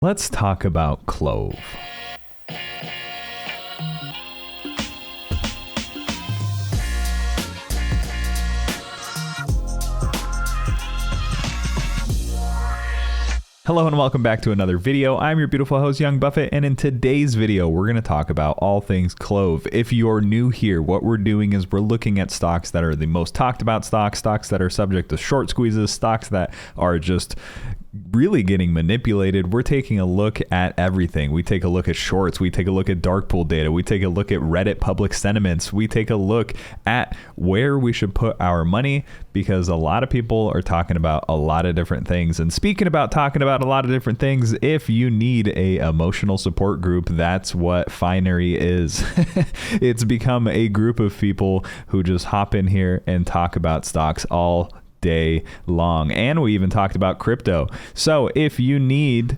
Let's talk about Clove. Hello and welcome back to another video. I'm your beautiful host, Young Buffett, and in today's video, we're going to talk about all things Clove. If you're new here, what we're doing is we're looking at stocks that are the most talked about stocks that are subject to short squeezes, stocks that are just really getting manipulated. We're taking a look at everything. We take a look at shorts. We take a look at dark pool data. We take a look at Reddit public sentiments. We take a look at where we should put our money, because a lot of people are talking about a lot of different things. And speaking about talking about a lot of different things, if you need a emotional support group, that's what Finery is. It's become a group of people who just hop in here and talk about stocks all day long. And we even talked about crypto. So if you need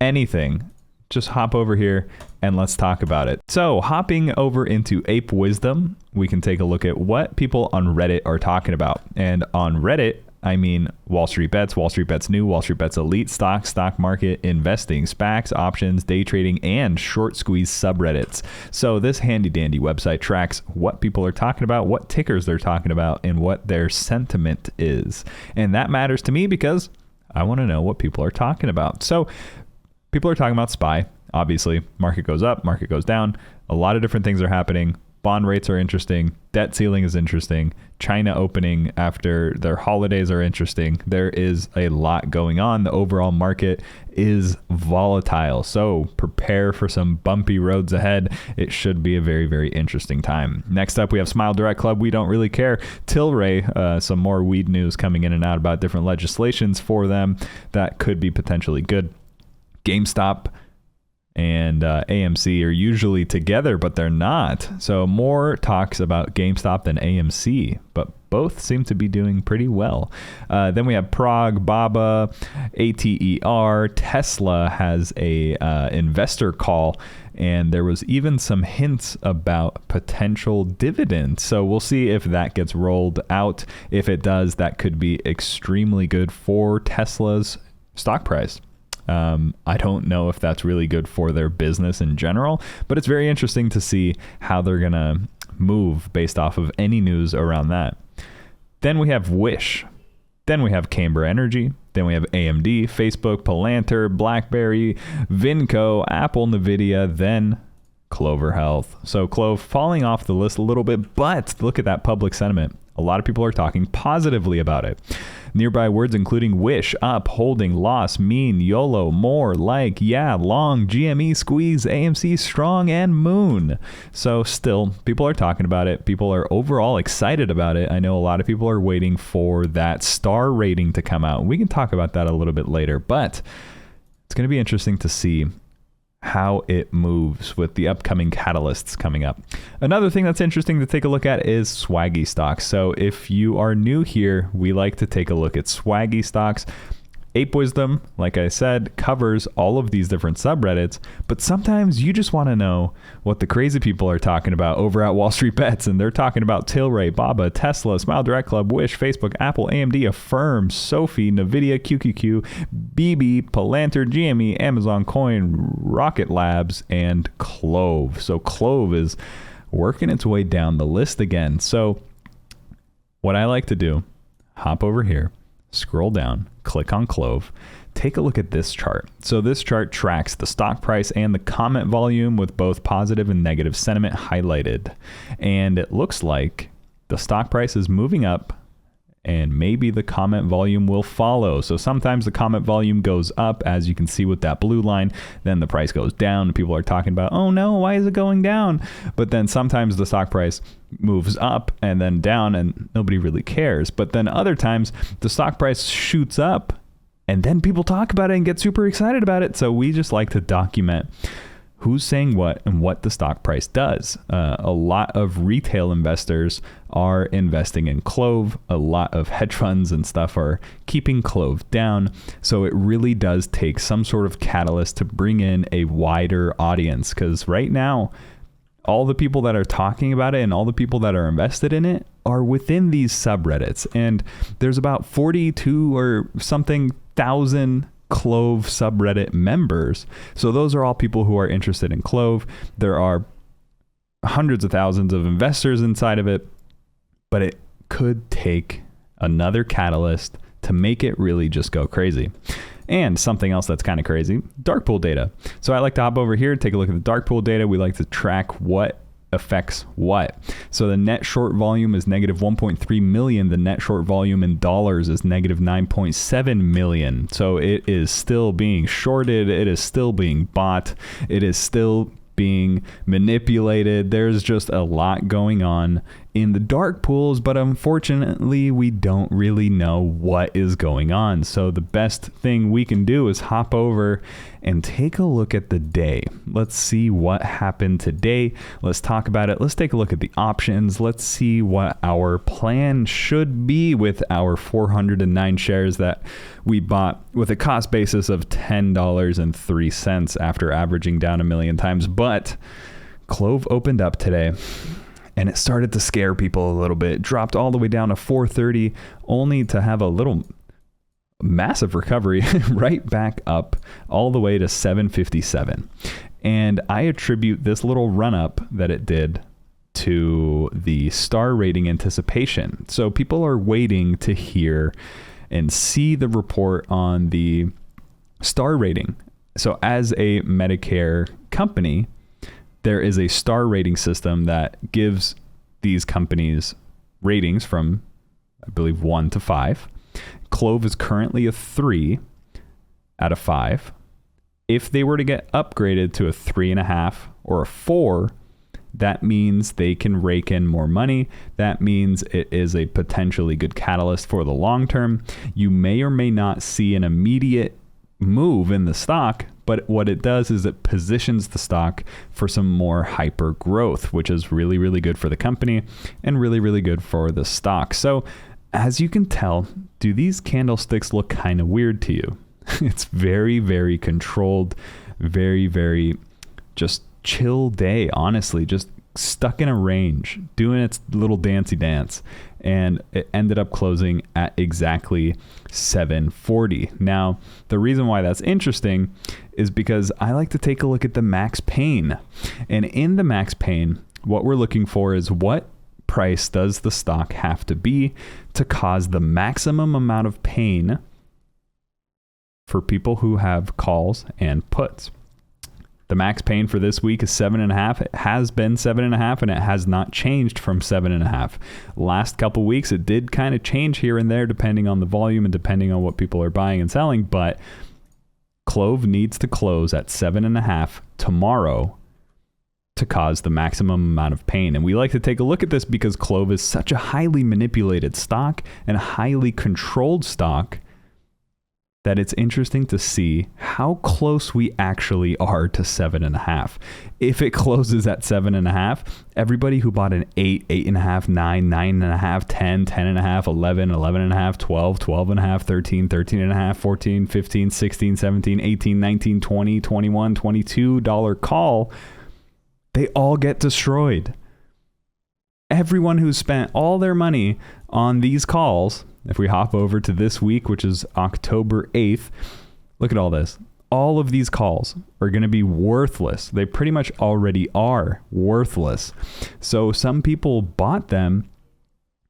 anything, just hop over here and let's talk about it. So hopping over into Ape Wisdom, we can take a look at what people on Reddit are talking about. And on Reddit, I mean Wall Street Bets, Wall Street Bets New, Wall Street Bets Elite, stock market, investing, SPACs, options, day trading, and short squeeze subreddits. So this handy dandy website tracks what people are talking about, what tickers they're talking about, and what their sentiment is. And that matters to me because I want to know what people are talking about. So people are talking about SPY. Obviously, market goes up, market goes down. A lot of different things are happening. Bond rates are interesting. Debt ceiling is interesting. China opening after their holidays are interesting. There is a lot going on. The overall market is volatile. So prepare for some bumpy roads ahead. It should be a very, very interesting time. Next up, we have Smile Direct Club. We don't really care. Tilray, some more weed news coming in and out about different legislations for them that could be potentially good. GameStop and AMC are usually together, but they're not. So more talks about GameStop than AMC, but both seem to be doing pretty well. Then we have Prague, BABA, ATER. Tesla has a investor call, and there was even some hints about potential dividends. So we'll see if that gets rolled out. If it does, that could be extremely good for Tesla's stock price. I don't know if that's really good for their business in general, but it's very interesting to see how they're going to move based off of any news around that. Then we have Wish. Then we have Camber Energy. Then we have AMD, Facebook, Palantir, BlackBerry, Vinco, Apple, NVIDIA, then Clover Health. So Clove falling off the list a little bit, but look at that public sentiment. A lot of people are talking positively about it. Nearby words including wish, up, holding, loss, mean, YOLO, more, like, yeah, long, GME, squeeze, AMC, strong, and moon. So still, people are talking about it. People are overall excited about it. I know a lot of people are waiting for that star rating to come out. We can talk about that a little bit later, but it's going to be interesting to see how it moves with the upcoming catalysts coming up. Another thing that's interesting to take a look at is swaggy stocks. So if you are new here, we like to take a look at swaggy stocks. Ape Wisdom, like I said, covers all of these different subreddits, but sometimes you just want to know what the crazy people are talking about over at Wall Street Bets, and they're talking about Tilray, BABA, Tesla, Smile Direct Club, Wish, Facebook, Apple, AMD, Affirm, Sophie, NVIDIA, QQQ, BB, Palantir, GME, Amazon Coin, Rocket Labs, and Clove. So Clove is working its way down the list again. So what I like to do, hop over here, scroll down, click on Clove, take a look at this chart. So this chart tracks the stock price and the comment volume with both positive and negative sentiment highlighted. And it looks like the stock price is moving up and maybe the comment volume will follow. So sometimes the comment volume goes up, as you can see with that blue line, then the price goes down. People are talking about, oh no, why is it going down? But then sometimes the stock price moves up and then down and nobody really cares. But then other times the stock price shoots up and then people talk about it and get super excited about it. So we just like to document who's saying what and what the stock price does. A lot of retail investors are investing in Clove. A lot of hedge funds and stuff are keeping Clove down. So it really does take some sort of catalyst to bring in a wider audience, because right now, all the people that are talking about it and all the people that are invested in it are within these subreddits. And there's about 42 or something thousand CLOV subreddit members. So those are all people who are interested in CLOV. There are hundreds of thousands of investors inside of it, but it could take another catalyst to make it really just go crazy. And something else that's kind of crazy, dark pool data. So I like to hop over here, take a look at the dark pool data. We like to track what affects what. So the net short volume is negative 1.3 million. The net short volume in dollars is negative 9.7 million. So it is still being shorted. It is still being bought. It is still being manipulated. There's just a lot going on in the dark pools, but unfortunately we don't really know what is going on. So the best thing we can do is hop over and take a look at the day. Let's see what happened today. Let's talk about it. Let's take a look at the options. Let's see what our plan should be with our 409 shares that we bought with a cost basis of $10.03 after averaging down a million times. But CLOV opened up today and it started to scare people a little bit. It dropped all the way down to 430, only to have a little massive recovery right back up all the way to 757. And I attribute this little run up that it did to the star rating anticipation. So people are waiting to hear and see the report on the star rating. So as a Medicare company, there is a star rating system that gives these companies ratings from, I believe, 1 to 5. CLOV is currently a 3 out of 5. If they were to get upgraded to a 3.5 or a 4, that means they can rake in more money. That means it is a potentially good catalyst for the long term. You may or may not see an immediate move in the stock, but what it does is it positions the stock for some more hyper growth, which is really, really good for the company and really, really good for the stock. So as you can tell, do these candlesticks look kind of weird to you? It's very, very controlled, very, very just chill day, honestly, just stuck in a range, doing its little dancey dance. And it ended up closing at exactly 740. Now, the reason why that's interesting is because I like to take a look at the max pain. And in the max pain, what we're looking for is what price does the stock have to be to cause the maximum amount of pain for people who have calls and puts. The max pain for this week is 7.5. It has been 7.5, and it has not changed from 7.5. Last couple weeks, it did kind of change here and there depending on the volume and depending on what people are buying and selling. But CLOV needs to close at 7.5 tomorrow to cause the maximum amount of pain. And we like to take a look at this because CLOV is such a highly manipulated stock and a highly controlled stock that it's interesting to see how close we actually are to 7.5. If it closes at 7.5, everybody who bought an 8, 8.5, 9, 9.5, 10, 10.5, 11, 11.5, 12, 12.5, 13, 13.5, 14, 15, 16, 17, 18, 19, 20, 21, $22 call, they all get destroyed. Everyone who spent all their money on these calls, if we hop over to this week, which is October 8th, look at all this. All of these calls are going to be worthless. They pretty much already are worthless. So some people bought them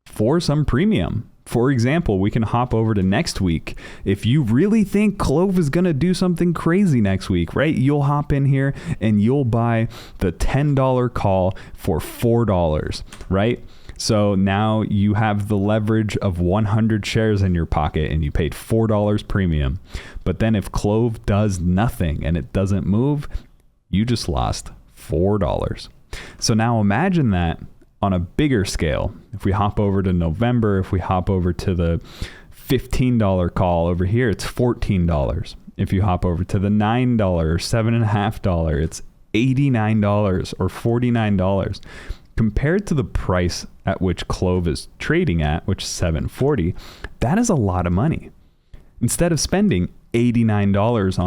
for some premium. For example, we can hop over to next week. If you really think CLOV is going to do something crazy next week, right? You'll hop in here and you'll buy the $10 call for $4, right? So now you have the leverage of 100 shares in your pocket and you paid $4 premium. But then if CLOV does nothing and it doesn't move, you just lost $4. So now imagine that on a bigger scale. If we hop over to November, if we hop over to the $15 call over here, it's $14. If you hop over to the $9 or $7.50, it's $89 or $49. Compared to the price at which CLOV is trading at, which is $7.40, that is a lot of money. Instead of spending $89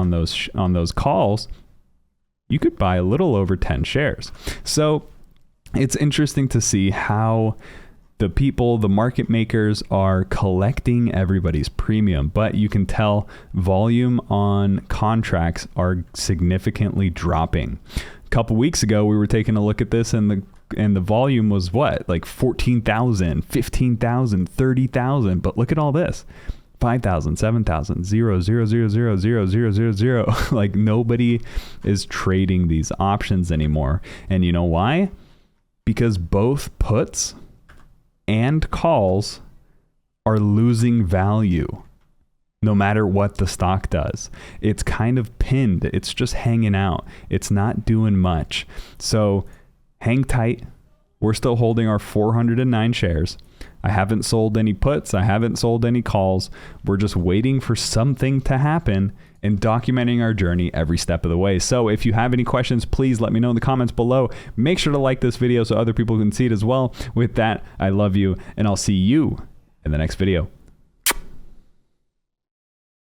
on those calls, you could buy a little over 10 shares. So it's interesting to see how The people, the market makers are collecting everybody's premium, but you can tell volume on contracts are significantly dropping. A couple weeks ago, we were taking a look at this, and the volume was what? Like 14,000, 15,000, 30,000. But look at all this. 5,000, 7,000, 0, 0, 0, 0, 0, 0, 0, 0. Like nobody is trading these options anymore. And you know why? Because both puts and calls are losing value no matter what the stock does. It's kind of pinned. It's just hanging out. It's not doing much. So hang tight. We're still holding our 409 shares. I haven't sold any puts. I haven't sold any calls. We're just waiting for something to happen and documenting our journey every step of the way. So if you have any questions, please let me know in the comments below. Make sure to like this video so other people can see it as well. With that, I love you, and I'll see you in the next video.